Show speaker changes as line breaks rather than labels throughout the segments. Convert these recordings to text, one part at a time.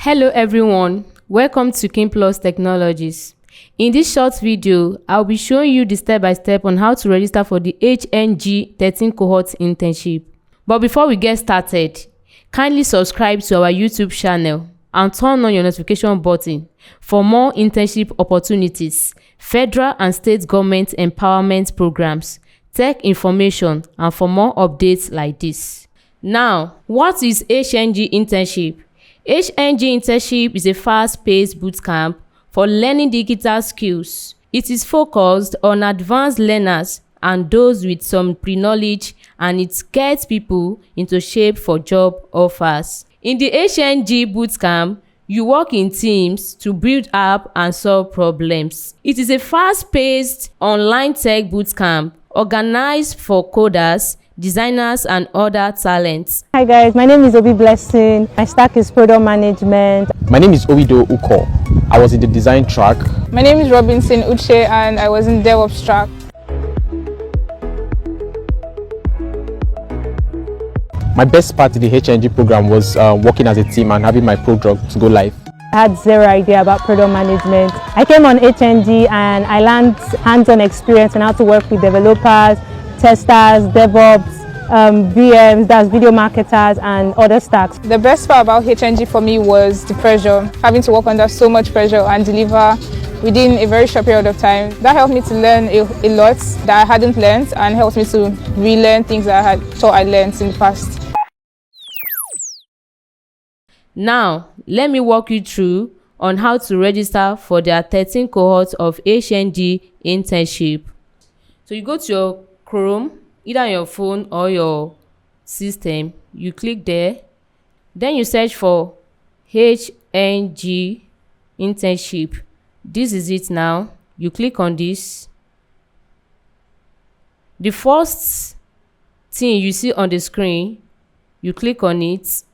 Hello everyone, welcome to King Plus Technologies. In this short video, I'll be showing you the step-by-step on how to register for the HNG 13 cohort internship. But before we get started, kindly subscribe to our YouTube channel and turn on your notification button for more internship opportunities, federal and state government empowerment programs, tech information, and for more updates like this. Now, what is HNG Internship? HNG Internship is a fast-paced bootcamp for learning digital skills. It is focused on advanced learners and those with some pre-knowledge, and it gets people into shape for job offers. In the HNG bootcamp, you work in teams to build up and solve problems. It is a fast-paced online tech bootcamp organized for coders, designers, and other talents.
Hi guys, my name is Obi Blessing. My stack is product management.
My name is Owido Uko. I was in the design track.
My name is Robinson Uche and I was in DevOps track.
My best part in the HNG program was working as a team and having my product go live.
I had zero idea about product management. I came on HNG and I learned hands-on experience on how to work with developers, testers, DevOps, VMs, that's video marketers, and other stacks.
The best part about HNG for me was the pressure, having to work under so much pressure and deliver within a very short period of time. That helped me to learn a lot that I hadn't learned and helped me to relearn things that I had thought I learned in the past.
Now, let me walk you through on how to register for their 13 cohorts of HNG Internship. So you go to your Chrome, either on your phone or your system, you click there, then you search for HNG Internship. This is it now. You click on this. The first thing you see on the screen, you click on it.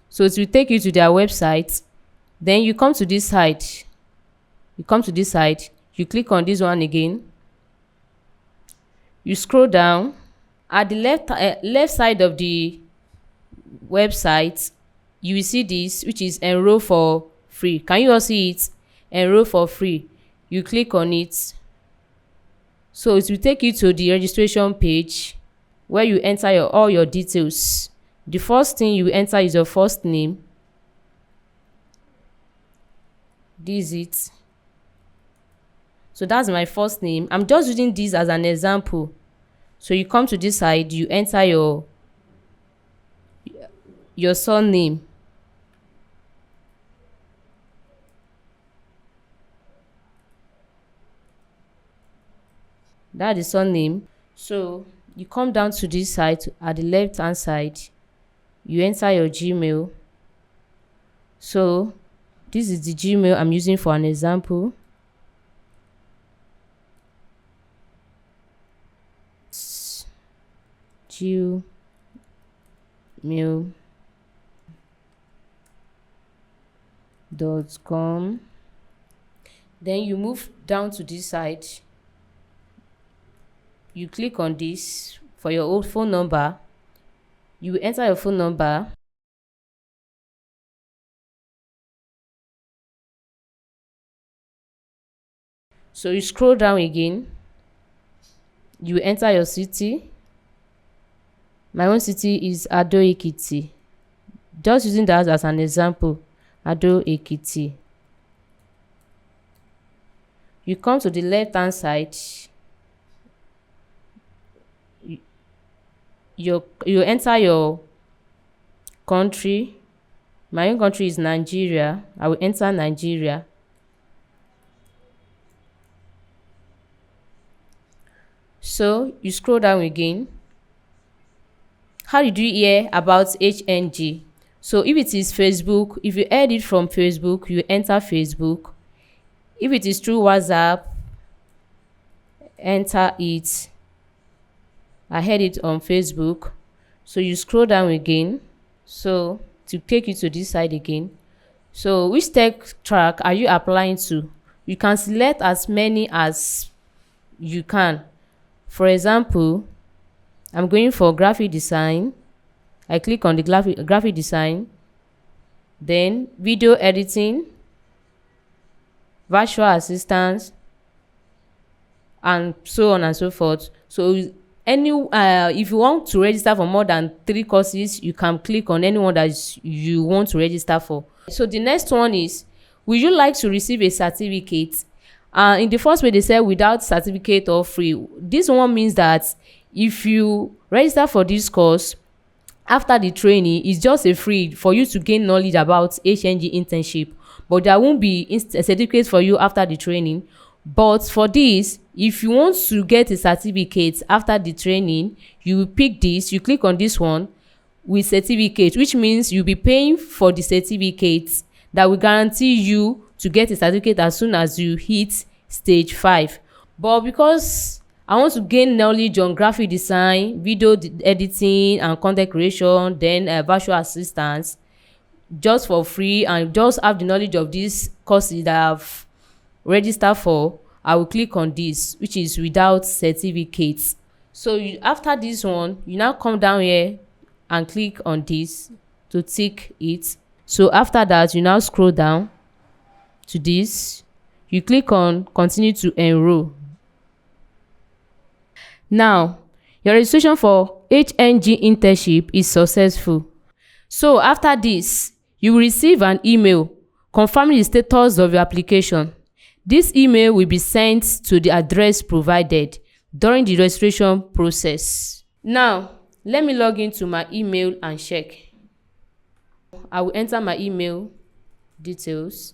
So it will take you to their website. Then you come to this side. You click on this one again. You scroll down. At the left side of the website, you will see this, which is enroll for free. Can you all see it? Enroll for free. You click on it. So it will take you to the registration page where you enter all your details. The first thing you enter is your first name. This is it. So that's my first name. I'm just using this as an example. So you come to this side, you enter your surname. That's the surname. So you come down to this side at the left hand side. You enter your Gmail. So this is the Gmail I'm using for an example. gmail.com. Then you move down to this side. You click on this for your old phone number. You enter your phone number. So you scroll down again. You enter your city. My own city is Ado Ekiti. Just using that as an example, Ado Ekiti. You come to the left hand side. You enter your country. My own country is Nigeria. I will enter Nigeria. So you scroll down again. How did you hear about HNG? So if it is Facebook, if you heard it from Facebook, you enter Facebook. If it is through WhatsApp, enter it. I heard it on Facebook. So you scroll down again. So to take you to this side again. So which tech track are you applying to? You can select as many as you can. For example, I'm going for graphic design. I click on the graphic design. then video editing, virtual assistants, and so on and so forth. So if you want to register for more than 3 courses, you can click on anyone that you want to register for. So the next one is, would you like to receive a certificate? In the first way, they said without certificate or free. This one means that if you register for this course after the training, it's just a free for you to gain knowledge about HNG internship, but there won't be a certificate for you after the training. But for this, if you want to get a certificate after the training, you pick this, you click on this one with certificate, which means you'll be paying for the certificate that will guarantee you to get a certificate as soon as you hit stage 5. But because I want to gain knowledge on graphic design, video editing, and content creation, then virtual assistants, just for free, and just have the knowledge of these courses that I've registered for, I will click on this, which is without certificates. So after this one, you now come down here and click on this to tick it. So after that, you now scroll down to this, you click on continue to enroll. Now your registration for HNG internship is successful. So after this, you will receive an email confirming the status of your application. This email will be sent to the address provided during the registration process. Now let me log into my email and check. I will enter my email details.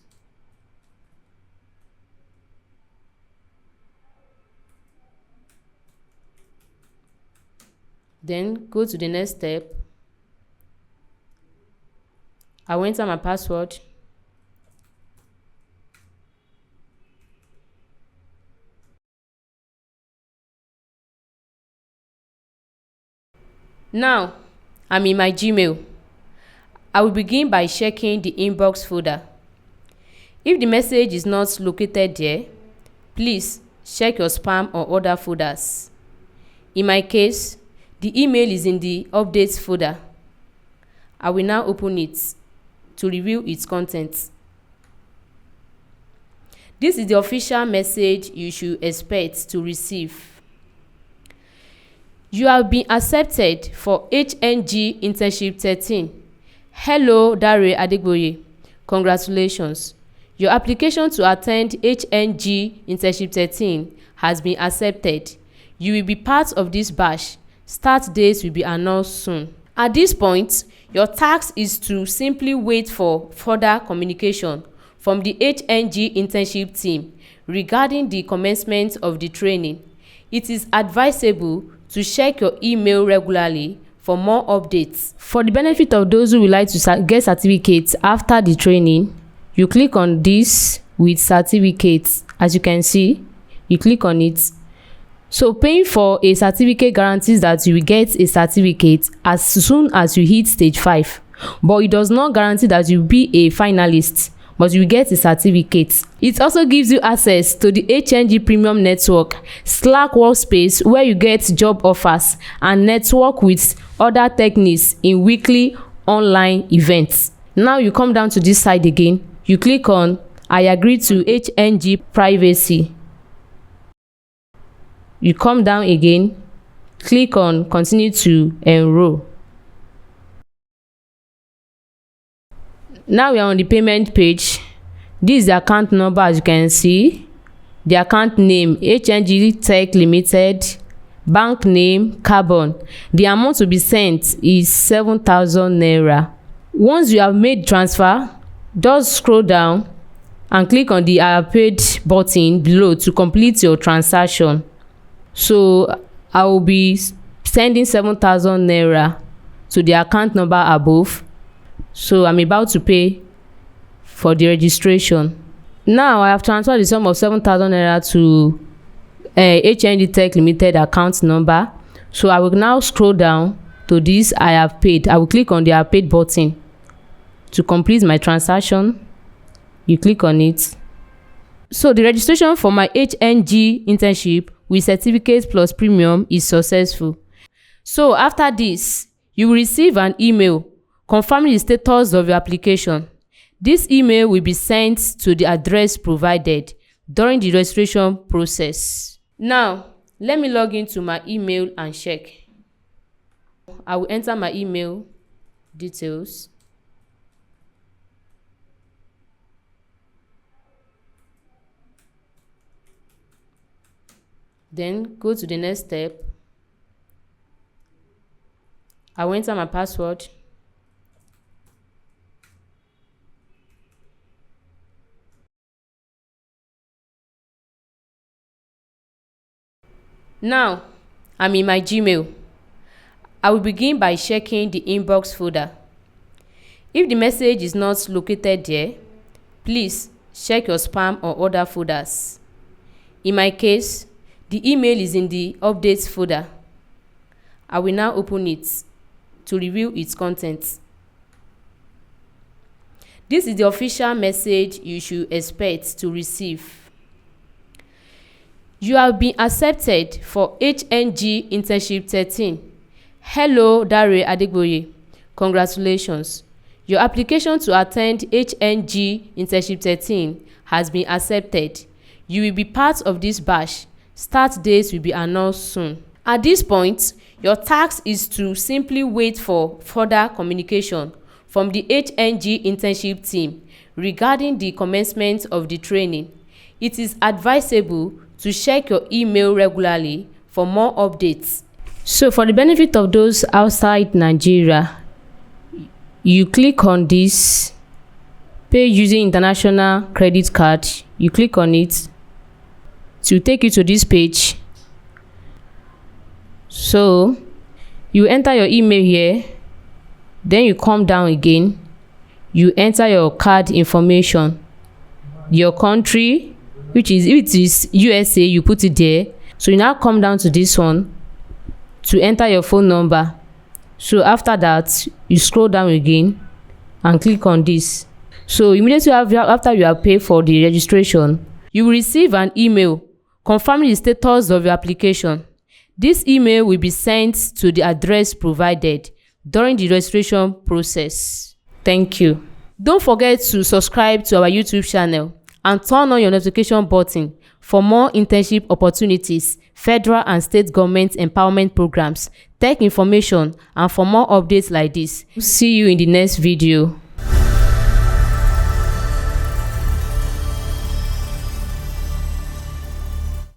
Then go to the next step. I will enter my password. Now I'm in my Gmail. I will begin by checking the inbox folder. If the message is not located there, please check your spam or other folders. In my case, the email is in the updates folder. I will now open it to review its contents. This is the official message you should expect to receive. You have been accepted for HNG Internship 13. Hello, Dare Adegboye. Congratulations. Your application to attend HNG Internship 13 has been accepted. You will be part of this batch. Start dates will be announced soon. At this point, your task is to simply wait for further communication from the HNG internship team regarding the commencement of the training. It is advisable to check your email regularly for more updates. For the benefit of those who would like to get certificates after the training, you click on this with certificates. As you can see, you click on it. So paying for a certificate guarantees that you will get a certificate as soon as you hit stage 5, but it does not guarantee that you will be a finalist, but you will get a certificate. It also gives you access to the HNG Premium Network, Slack workspace where you get job offers and network with other techniques in weekly online events. Now you come down to this side again, you click on I agree to HNG privacy. You come down again, click on continue to enroll. Now we are on the payment page. This is the account number. As you can see, the account name HNG Tech Limited, bank name Carbon. The amount to be sent is 7,000 naira. Once you have made transfer, just scroll down and click on the I have paid button below to complete your transaction. So I will be sending 7,000 naira to the account number above. So I'm about to pay for the registration. Now I have transferred the sum of 7,000 naira to HNG Tech Limited account number. So I will now scroll down to this I have paid. I will click on the I have paid button to complete my transaction. You click on it. So the registration for my HNG internship with certificate plus premium is successful. So after this, you will receive an email confirming the status of your application. This email will be sent to the address provided during the registration process. Now, let me log into my email and check. I will enter my email details. Then go to the next step. I will enter my password. Now, I'm in my Gmail. I will begin by checking the inbox folder. If the message is not located there, please check your spam or other folders. In my case, the email is in the updates folder. I will now open it to review its contents. This is the official message you should expect to receive. You have been accepted for HNG Internship 13. Hello, Dare Adegboye. Congratulations. Your application to attend HNG Internship 13 has been accepted. You will be part of this batch. Start dates will be announced soon. At this point, your task is to simply wait for further communication from the HNG Internship team regarding the commencement of the training. It is advisable to check your email regularly for more updates. So for the benefit of those outside Nigeria, you click on this pay using international credit card. You click on it to take you to this page. So you enter your email here, then you come down again, you enter your card information, your country, which is, if it is USA, you put it there. So you now come down to this one to enter your phone number. So after that, you scroll down again and click on this. So immediately after you have paid for the registration, you will receive an email confirming the status of your application. This email will be sent to the address provided during the registration process. Thank you. Don't forget to subscribe to our YouTube channel and turn on your notification button for more internship opportunities, federal and state government empowerment programs, tech information, and for more updates like this. See you in the next video.